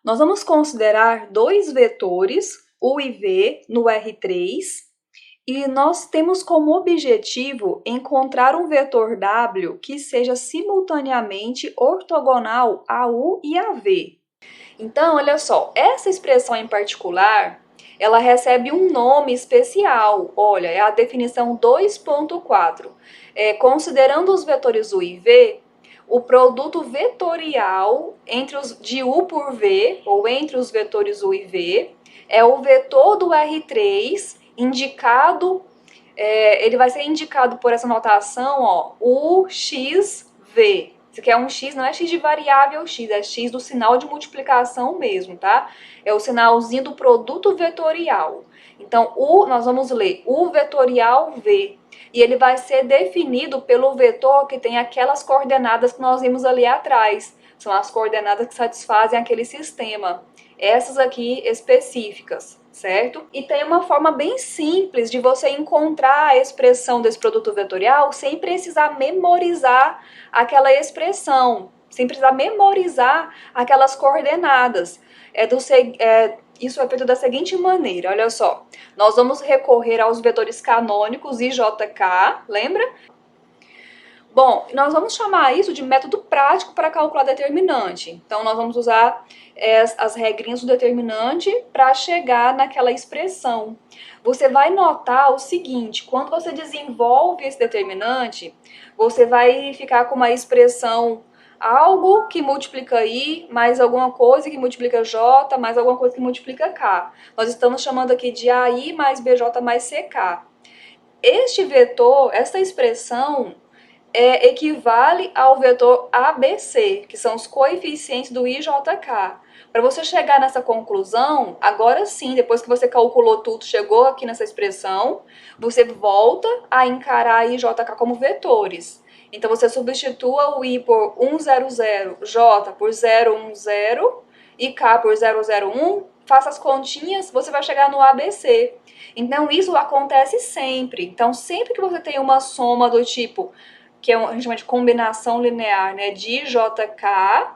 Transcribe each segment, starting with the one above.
Nós vamos considerar dois vetores, U e V, no R3, e nós temos como objetivo encontrar um vetor W que seja simultaneamente ortogonal a U e a V. Então, olha só, essa expressão em particular, ela recebe um nome especial. Olha, é a definição 2.4. Considerando os vetores U e V, o produto vetorial entre os de U por V, ou entre os vetores U e V, é o vetor do R3 indicado, ele vai ser indicado por essa notação, ó, UXV. Isso aqui é um x, não é x de variável x, é x do sinal de multiplicação mesmo, tá? É o sinalzinho do produto vetorial. Então, nós vamos ler U vetorial V. E ele vai ser definido pelo vetor que tem aquelas coordenadas que nós vimos ali atrás. São as coordenadas que satisfazem aquele sistema. Essas aqui específicas, certo? E tem uma forma bem simples de você encontrar a expressão desse produto vetorial sem precisar memorizar aquela expressão, sem precisar memorizar aquelas coordenadas. Isso é feito da seguinte maneira, olha só. Nós vamos recorrer aos vetores canônicos I, J, K, lembra? Bom, nós vamos chamar isso de método prático para calcular determinante. Então, nós vamos usar as regrinhas do determinante para chegar naquela expressão. Você vai notar o seguinte, quando você desenvolve esse determinante, você vai ficar com uma expressão algo que multiplica I, mais alguma coisa que multiplica J, mais alguma coisa que multiplica K. Nós estamos chamando aqui de AI mais BJ mais CK. Este vetor, essa expressão, equivale ao vetor ABC, que são os coeficientes do IJK. Para você chegar nessa conclusão, agora sim, depois que você calculou tudo, chegou aqui nessa expressão, você volta a encarar IJK como vetores. Então, você substitua o I por 100, J por 010 e K por 001, faça as continhas, você vai chegar no ABC. Então, isso acontece sempre. Então, sempre que você tem uma soma do tipo, que a gente chama de combinação linear, né, de JK,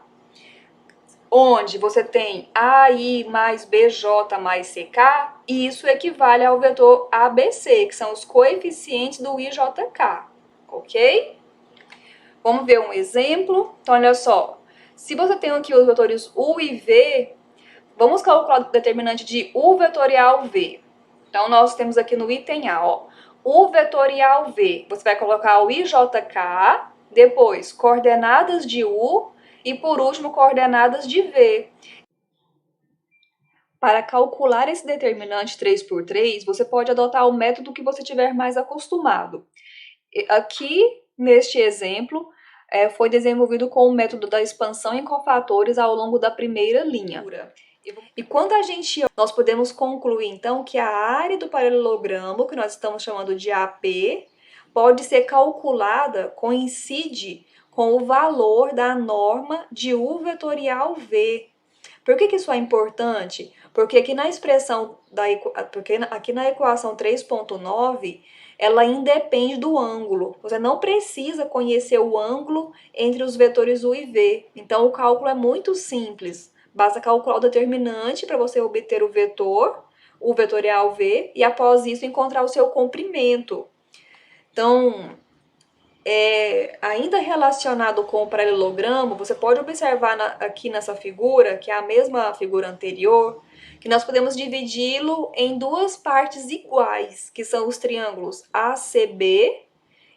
onde você tem AI mais BJ mais CK, e isso equivale ao vetor ABC, que são os coeficientes do IJK, ok? Vamos ver um exemplo. Então, olha só, se você tem aqui os vetores U e V, vamos calcular o determinante de U vetorial V. Então, nós temos aqui no item A, ó, U vetorial V, você vai colocar o IJK, depois coordenadas de U e por último coordenadas de V. Para calcular esse determinante 3×3, você pode adotar o método que você tiver mais acostumado. Aqui, neste exemplo, foi desenvolvido com o método da expansão em cofatores ao longo da primeira linha. E quando nós podemos concluir, então, que a área do paralelogramo, que nós estamos chamando de AP, pode ser calculada, coincide com o valor da norma de U vetorial V. Por que isso é importante? Porque aqui na expressão, aqui na equação 3.9, ela independe do ângulo. Você não precisa conhecer o ângulo entre os vetores U e V. Então, o cálculo é muito simples. Basta calcular o determinante para você obter o vetor, o vetorial V, e após isso encontrar o seu comprimento. Então, ainda relacionado com o paralelogramo, você pode observar aqui nessa figura, que é a mesma figura anterior, que nós podemos dividi-lo em duas partes iguais, que são os triângulos ACB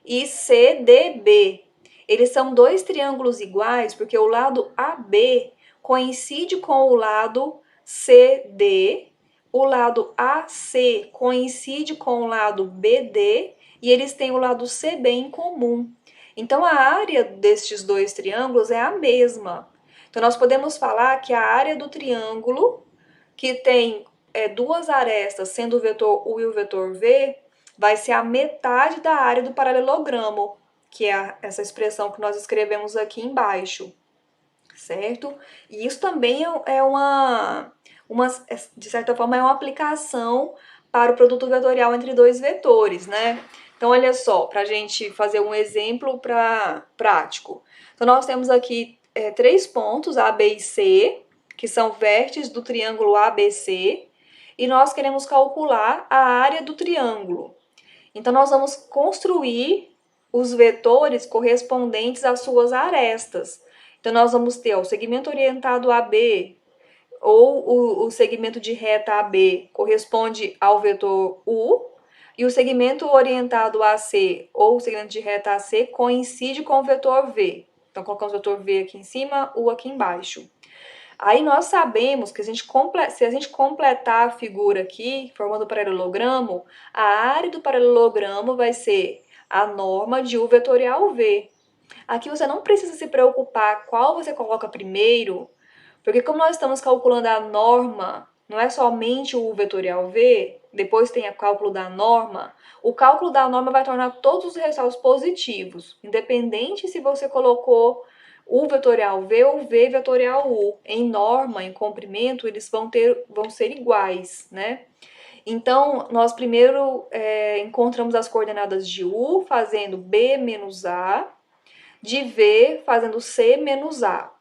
e CDB. Eles são dois triângulos iguais porque o lado AB coincide com o lado CD, o lado AC coincide com o lado BD e eles têm o lado CB em comum. Então, a área destes dois triângulos é a mesma. Então, nós podemos falar que a área do triângulo, que tem duas arestas, sendo o vetor U e o vetor V, vai ser a metade da área do paralelogramo, que é essa expressão que nós escrevemos aqui embaixo, certo? E isso também de certa forma, é uma aplicação para o produto vetorial entre dois vetores, né? Então, olha só, para a gente fazer um exemplo prático. Então, nós temos aqui 3 pontos, A, B e C, que são vértices do triângulo ABC, e nós queremos calcular a área do triângulo. Então, nós vamos construir os vetores correspondentes às suas arestas. Então, nós vamos ter o segmento orientado AB, ou o segmento de reta AB corresponde ao vetor U, e o segmento orientado AC, ou o segmento de reta AC, coincide com o vetor V. Então, colocamos o vetor V aqui em cima, U aqui embaixo. Aí nós sabemos que se a gente completar a figura aqui, formando o paralelogramo, a área do paralelogramo vai ser a norma de U vetorial V. Aqui você não precisa se preocupar qual você coloca primeiro, porque como nós estamos calculando a norma, não é somente o U vetorial V, depois tem o cálculo da norma, o cálculo da norma vai tornar todos os resultados positivos, independente se você colocou U vetorial V ou V vetorial U. Em norma, em comprimento, eles vão ser iguais, né? Então, nós primeiro encontramos as coordenadas de U fazendo B menos A, de V fazendo C menos A.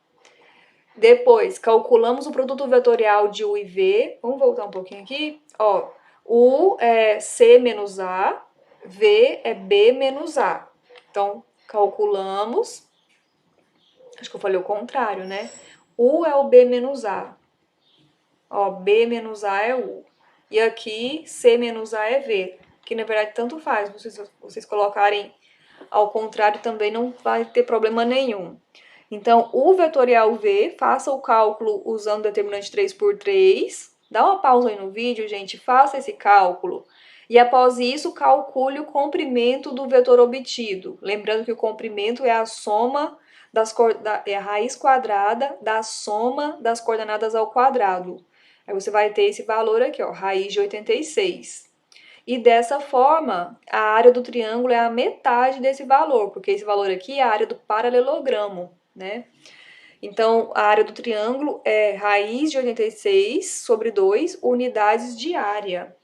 Depois, calculamos o produto vetorial de U e V. Vamos voltar um pouquinho aqui. Ó, U é C menos A, V é B menos A. Então, calculamos. Acho que eu falei o contrário, né? U é o B menos A. Ó, B menos A é U. E aqui, C menos A é V. Que, na verdade, tanto faz. Vocês colocarem ao contrário também não vai ter problema nenhum. Então, U vetorial V, faça o cálculo usando o determinante 3 por 3. Dá uma pausa aí no vídeo, gente, faça esse cálculo. E após isso, calcule o comprimento do vetor obtido. Lembrando que o comprimento é a soma é a raiz quadrada da soma das coordenadas ao quadrado. Aí você vai ter esse valor aqui, ó, raiz de 86. E dessa forma, a área do triângulo é a metade desse valor, porque esse valor aqui é a área do paralelogramo, né? Então, a área do triângulo é raiz de 86 sobre 2 unidades de área.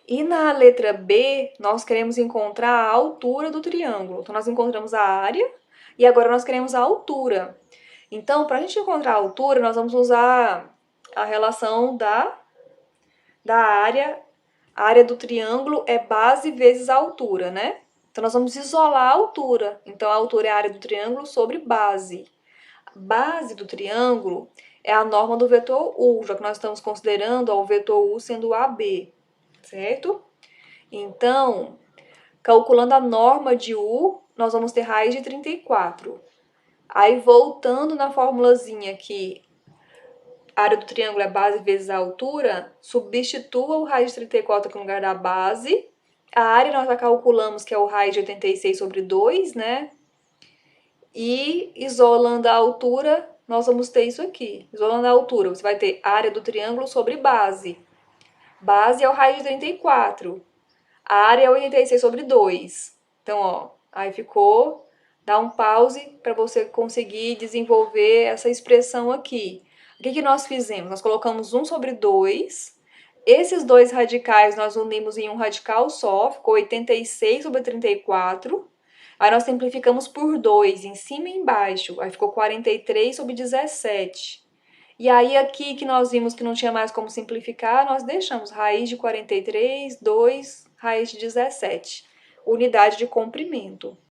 E na letra B, nós queremos encontrar a altura do triângulo. Então, nós encontramos a área e agora nós queremos a altura. Então, para a gente encontrar a altura, nós vamos usar a relação da área. A área do triângulo é base vezes a altura, né? Então, nós vamos isolar a altura. Então, a altura é a área do triângulo sobre base. A base do triângulo é a norma do vetor U, já que nós estamos considerando o vetor U sendo AB, certo? Então, calculando a norma de U, nós vamos ter raiz de 34. Aí, voltando na formulazinha aqui, a área do triângulo é base vezes a altura, substitua o raiz de 34 aqui no lugar da base. A área nós já calculamos que é o raiz de 86 sobre 2, né? E isolando a altura, nós vamos ter isso aqui. Isolando a altura, você vai ter área do triângulo sobre base. Base é o raiz de 34. A área é 86 sobre 2. Então, ó, aí ficou. Dá um pause para você conseguir desenvolver essa expressão aqui. O que nós fizemos? Nós colocamos 1 sobre 2. Esses dois radicais nós unimos em um radical só, ficou 86 sobre 34. Aí nós simplificamos por 2, em cima e embaixo. Aí ficou 43 sobre 17. E aí aqui que nós vimos que não tinha mais como simplificar, nós deixamos raiz de 43, 2, raiz de 17. Unidade de comprimento.